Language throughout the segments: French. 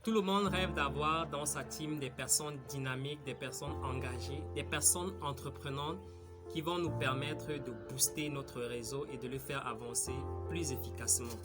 Tout le monde rêve d'avoir dans sa team des personnes dynamiques, des personnes engagées, des personnes entreprenantes qui vont nous permettre de booster notre réseau et de le faire avancer plus efficacement.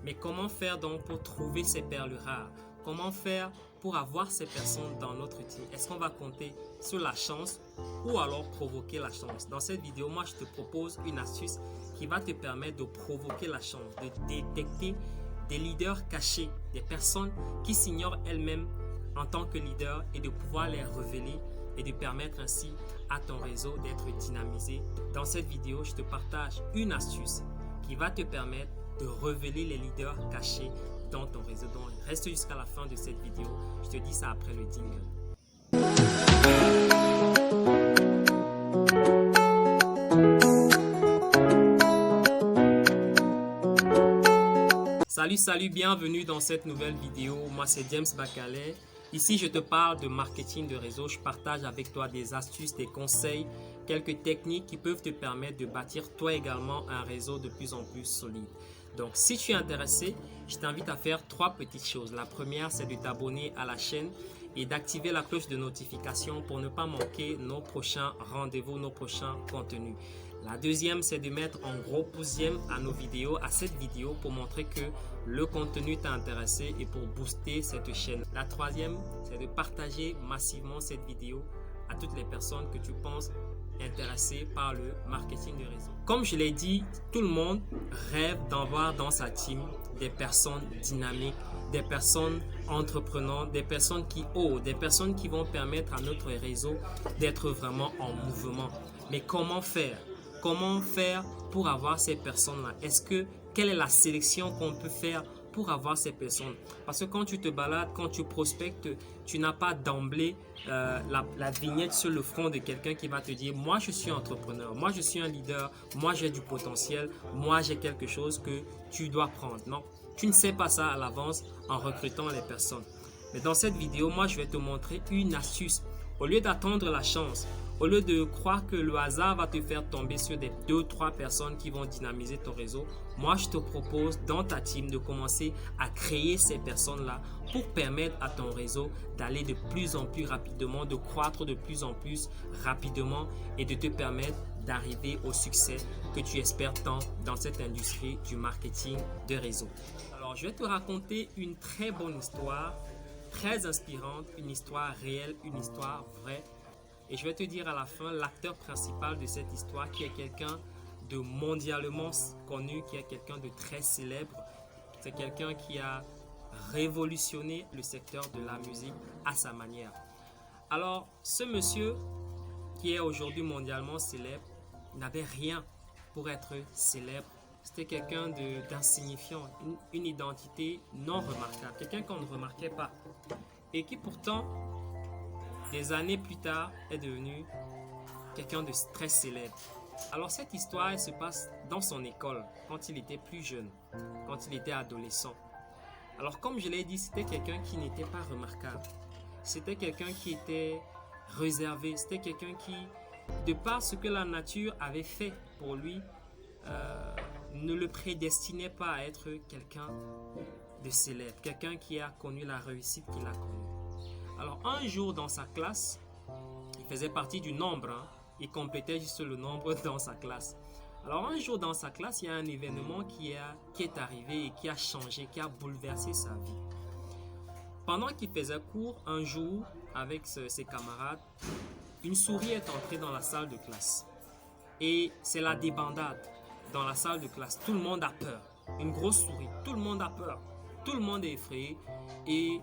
Mais comment faire donc pour trouver ces perles rares? Comment faire pour avoir ces personnes dans notre team? Est-ce qu'on va compter sur la chance ou alors provoquer la chance? Dans cette vidéo, moi, je te propose une astuce qui va te permettre de provoquer la chance, de détecter des leaders cachés, des personnes qui s'ignorent elles-mêmes en tant que leaders et de pouvoir les révéler et de permettre ainsi à ton réseau d'être dynamisé. Dans cette vidéo, je te partage une astuce qui va te permettre de révéler les leaders cachés dans ton réseau. Donc, reste jusqu'à la fin de cette vidéo. Je te dis ça après le jingle. Salut, bienvenue dans cette nouvelle vidéo. Moi, c'est James Bakalet. Ici, je te parle de marketing de réseau. Je partage avec toi des astuces, des conseils, quelques techniques qui peuvent te permettre de bâtir toi également un réseau de plus en plus solide. Donc, si tu es intéressé, je t'invite à faire 3 petites choses. La première, c'est de t'abonner à la chaîne et d'activer la cloche de notification pour ne pas manquer nos prochains rendez-vous, nos prochains contenus. La deuxième, c'est de mettre un gros pouce j'aime à nos vidéos, à cette vidéo pour montrer que le contenu t'a intéressé et pour booster cette chaîne. La troisième, c'est de partager massivement cette vidéo à toutes les personnes que tu penses intéressées par le marketing de réseau. Comme je l'ai dit, tout le monde rêve d'avoir dans sa team des personnes dynamiques, des personnes entreprenantes, des personnes qui osent, des personnes qui vont permettre à notre réseau d'être vraiment en mouvement. Mais comment faire? Comment faire pour avoir ces personnes-là? Quelle est la sélection qu'on peut faire pour avoir ces personnes? Parce que quand tu te balades, quand tu prospectes, tu n'as pas d'emblée la vignette sur le front de quelqu'un qui va te dire « Moi, je suis entrepreneur, moi, je suis un leader, moi, j'ai du potentiel, moi, j'ai quelque chose que tu dois prendre. » Non, tu ne sais pas ça à l'avance en recrutant les personnes. Mais dans cette vidéo, moi, je vais te montrer une astuce. Au lieu d'attendre la chance, au lieu de croire que le hasard va te faire tomber sur des 2-3 personnes qui vont dynamiser ton réseau, moi je te propose dans ta team de commencer à créer ces personnes-là pour permettre à ton réseau d'aller de plus en plus rapidement, de croître de plus en plus rapidement et de te permettre d'arriver au succès que tu espères tant dans cette industrie du marketing de réseau. Alors je vais te raconter une très bonne histoire, très inspirante, une histoire réelle, une histoire vraie. Et je vais te dire à la fin l'acteur principal de cette histoire qui est quelqu'un de mondialement connu, qui est quelqu'un de très célèbre. C'est quelqu'un qui a révolutionné le secteur de la musique à sa manière. Alors, ce monsieur qui est aujourd'hui mondialement célèbre n'avait rien pour être célèbre. C'était quelqu'un d'insignifiant, une identité non remarquable, quelqu'un qu'on ne remarquait pas. Et qui pourtant, des années plus tard, est devenu quelqu'un de très célèbre. Alors cette histoire, elle se passe dans son école, quand il était plus jeune, quand il était adolescent. Alors comme je l'ai dit, c'était quelqu'un qui n'était pas remarquable. C'était quelqu'un qui était réservé. C'était quelqu'un qui, de par ce que la nature avait fait pour lui, ne le prédestinait pas à être quelqu'un de célèbre. Quelqu'un qui a connu la réussite qu'il a connue. Alors un jour dans sa classe, il faisait partie du nombre, il complétait juste le nombre dans sa classe. Alors un jour dans sa classe, il y a un événement qui est arrivé et qui a changé, qui a bouleversé sa vie. Pendant qu'il faisait cours, un jour, avec ses camarades, une souris est entrée dans la salle de classe. Et c'est la débandade dans la salle de classe. Tout le monde a peur. Une grosse souris, tout le monde a peur. Tout le monde est effrayé et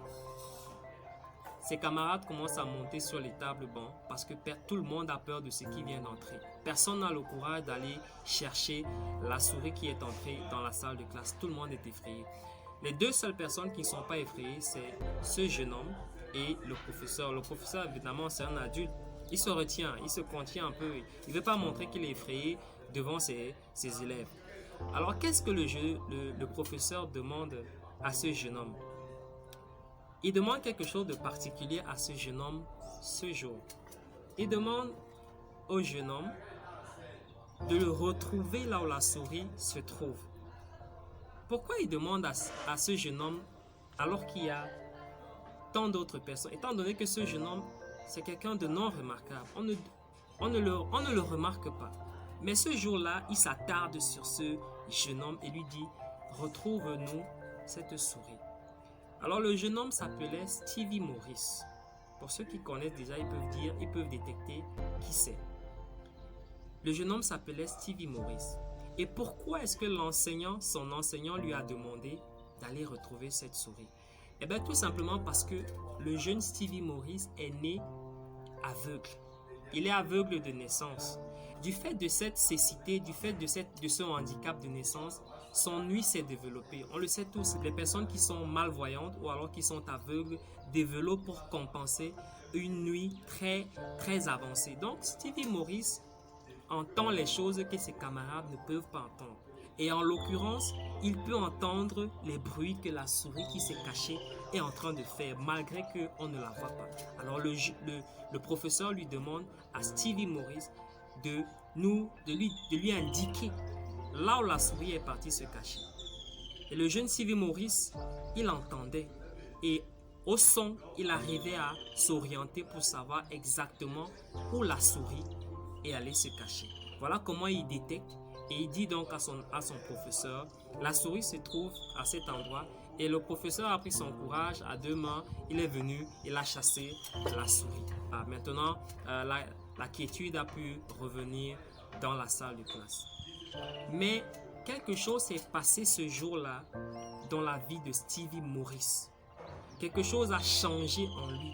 ses camarades commencent à monter sur les tables bancs parce que tout le monde a peur de ce qui vient d'entrer. Personne n'a le courage d'aller chercher la souris qui est entrée dans la salle de classe. Tout le monde est effrayé. Les 2 seules personnes qui ne sont pas effrayées, c'est ce jeune homme et le professeur. Le professeur, évidemment, c'est un adulte. Il se retient, il se contient un peu. Il ne veut pas montrer qu'il est effrayé devant ses élèves. Alors, qu'est-ce que le professeur demande à ce jeune homme? Il demande quelque chose de particulier à ce jeune homme ce jour. Il demande au jeune homme de le retrouver là où la souris se trouve. Pourquoi il demande à ce jeune homme, alors qu'il y a tant d'autres personnes, étant donné que ce jeune homme, c'est quelqu'un de non remarquable. On ne le remarque pas. Mais ce jour-là, il s'attarde sur ce jeune homme et lui dit, retrouve-nous cette souris. Alors le jeune homme s'appelait Stevie Morris. Pour ceux qui connaissent déjà, ils peuvent détecter qui c'est. Le jeune homme s'appelait Stevie Morris. Et pourquoi est-ce que son enseignant lui a demandé d'aller retrouver cette souris? Eh bien tout simplement parce que le jeune Stevie Morris est né aveugle. Il est aveugle de naissance. Du fait de cette cécité, du fait de ce handicap de naissance, son ouïe s'est développée. On le sait tous, les personnes qui sont malvoyantes ou alors qui sont aveugles développent pour compenser une ouïe très avancée. Donc Stevie Morris entend les choses que ses camarades ne peuvent pas entendre. Et en l'occurrence, il peut entendre les bruits que la souris qui s'est cachée est en train de faire, malgré qu'on ne la voit pas. Alors le professeur lui demande à Stevie Morris de lui indiquer là où la souris est partie se cacher. Et le jeune Stevie Morris, il entendait. Et au son, il arrivait à s'orienter pour savoir exactement où la souris est allée se cacher. Voilà comment il détecte. Et il dit donc à son professeur, la souris se trouve à cet endroit. Et le professeur a pris son courage à deux mains. Il est venu, il a chassé la souris. Maintenant, la quiétude a pu revenir dans la salle de classe. Mais quelque chose s'est passé ce jour-là dans la vie de Stevie Morris. Quelque chose a changé en lui.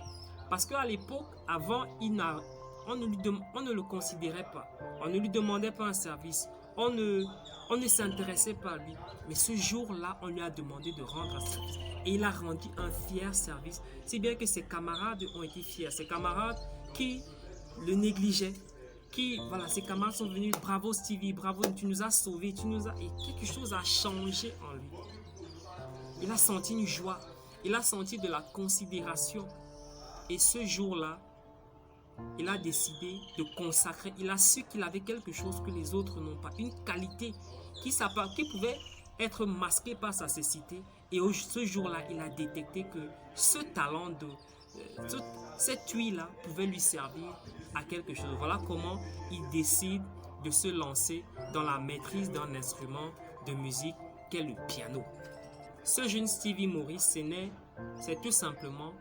Parce qu'à l'époque, avant, on ne le considérait pas. On ne lui demandait pas un service. On ne s'intéressait pas à lui. Mais ce jour-là, on lui a demandé de rendre un service. Et il a rendu un fier service. Si bien que ses camarades ont été fiers. Ses camarades qui le négligeaient. Ses camarades sont venus, bravo Stevie, bravo, tu nous as sauvés, Et quelque chose a changé en lui. Il a senti une joie. Il a senti de la considération. Et ce jour-là, il a décidé de consacrer. Il a su qu'il avait quelque chose que les autres n'ont pas. Une qualité qui pouvait être masquée par sa cécité. Et ce jour-là, il a détecté que ce talent, cette ouïe-là pouvait lui servir à quelque chose. Voilà comment il décide de se lancer dans la maîtrise d'un instrument de musique qu'est le piano. Ce jeune Stevie Morris, c'est tout simplement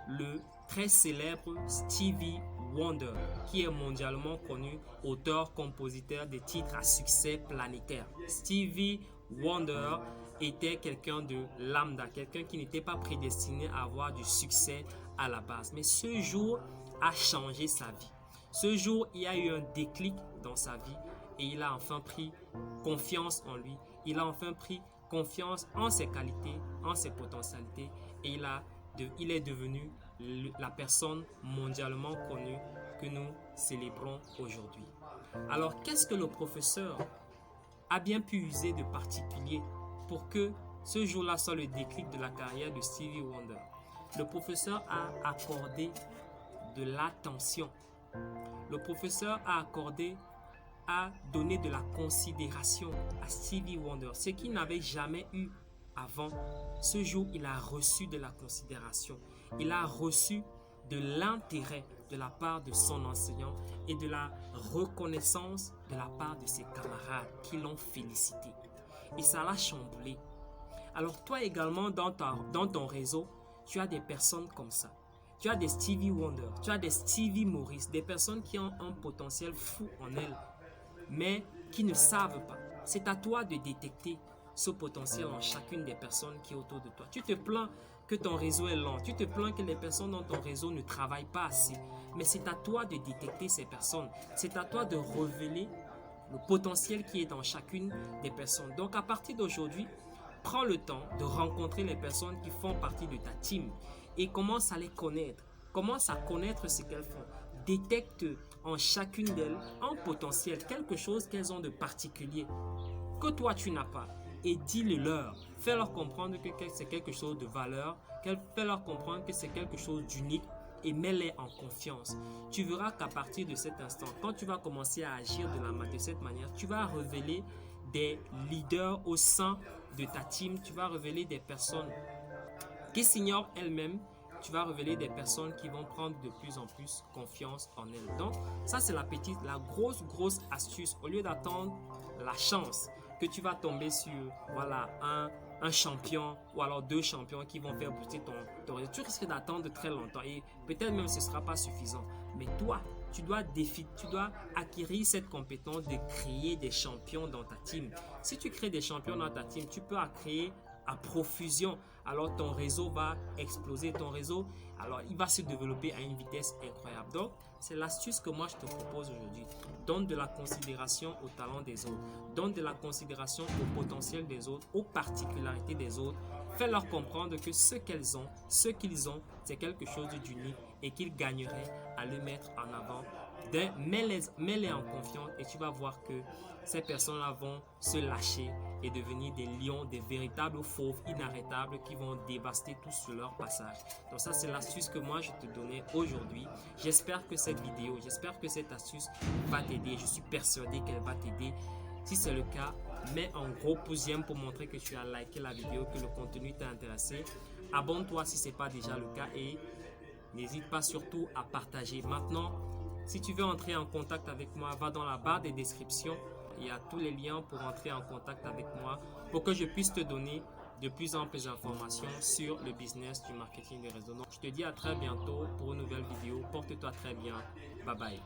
le très célèbre Stevie Wonder, qui est mondialement connu, auteur, compositeur des titres à succès planétaire. Stevie Wonder était quelqu'un de lambda, quelqu'un qui n'était pas prédestiné à avoir du succès à la base. Mais ce jour a changé sa vie. Ce jour, il y a eu un déclic dans sa vie et il a enfin pris confiance en lui. Il a enfin pris confiance en ses qualités, en ses potentialités et il est devenu la personne mondialement connue que nous célébrons aujourd'hui. Alors, qu'est-ce que le professeur a bien pu user de particulier pour que ce jour-là soit le déclic de la carrière de Stevie Wonder? Le professeur a accordé de l'attention. Le professeur a donné de la considération à Stevie Wonder, ce qu'il n'avait jamais eu avant. Ce jour, il a reçu de la considération. Il a reçu de l'intérêt de la part de son enseignant et de la reconnaissance de la part de ses camarades qui l'ont félicité. Et ça l'a chamboulé. Alors toi également, dans ton réseau, tu as des personnes comme ça. Tu as des Stevie Wonder, tu as des Stevie Morris, des personnes qui ont un potentiel fou en elles, mais qui ne savent pas. C'est à toi de détecter ce potentiel en chacune des personnes qui est autour de toi. Tu te plains que ton réseau est lent, tu te plains que les personnes dans ton réseau ne travaillent pas assez, mais c'est à toi de détecter ces personnes. C'est à toi de révéler le potentiel qui est dans chacune des personnes. Donc à partir d'aujourd'hui, prends le temps de rencontrer les personnes qui font partie de ta team et commence à les connaître. Commence à connaître ce qu'elles font. Détecte en chacune d'elles un potentiel, quelque chose qu'elles ont de particulier, que toi tu n'as pas. Et dis-le leur. Fais-leur comprendre que c'est quelque chose de valeur. Fais-leur comprendre que c'est quelque chose d'unique et mets-les en confiance. Tu verras qu'à partir de cet instant, quand tu vas commencer à agir de cette manière, tu vas révéler des leaders au sein de ta team. Tu vas révéler des personnes qui s'ignorent elles-mêmes tu vas révéler des personnes qui vont prendre de plus en plus confiance en elles. Donc, ça, c'est la grosse astuce. Au lieu d'attendre la chance que tu vas tomber sur, voilà, un champion ou alors deux champions qui vont faire booster ton réseau, tu risques d'attendre très longtemps et peut-être même ce ne sera pas suffisant. Mais toi, tu dois acquérir cette compétence de créer des champions dans ta team. Si tu crées des champions dans ta team, tu peux créer à profusion. Alors ton réseau va exploser, ton réseau, alors il va se développer à une vitesse incroyable. Donc, c'est l'astuce que moi je te propose aujourd'hui. Donne de la considération aux talents des autres. Donne de la considération au potentiel des autres, aux particularités des autres. Fais-leur comprendre que ce qu'ils ont, c'est quelque chose d'unique et qu'ils gagneraient à le mettre en avant. Mets-les en confiance et tu vas voir que ces personnes-là vont se lâcher et devenir des lions, des véritables fauves inarrêtables qui vont dévaster tout sur leur passage. Donc ça, c'est l'astuce que moi, je te donnais aujourd'hui. J'espère que cette vidéo, j'espère que cette astuce va t'aider. Je suis persuadé qu'elle va t'aider. Si c'est le cas, mets un gros pouce j'aime pour montrer que tu as liké la vidéo, que le contenu t'a intéressé. Abonne-toi si ce n'est pas déjà le cas et n'hésite pas surtout à partager. Maintenant, si tu veux entrer en contact avec moi, va dans la barre des descriptions. Il y a tous les liens pour entrer en contact avec moi pour que je puisse te donner de plus en plus d'informations sur le business du marketing de réseau. Donc, je te dis à très bientôt pour une nouvelle vidéo. Porte-toi très bien. Bye bye.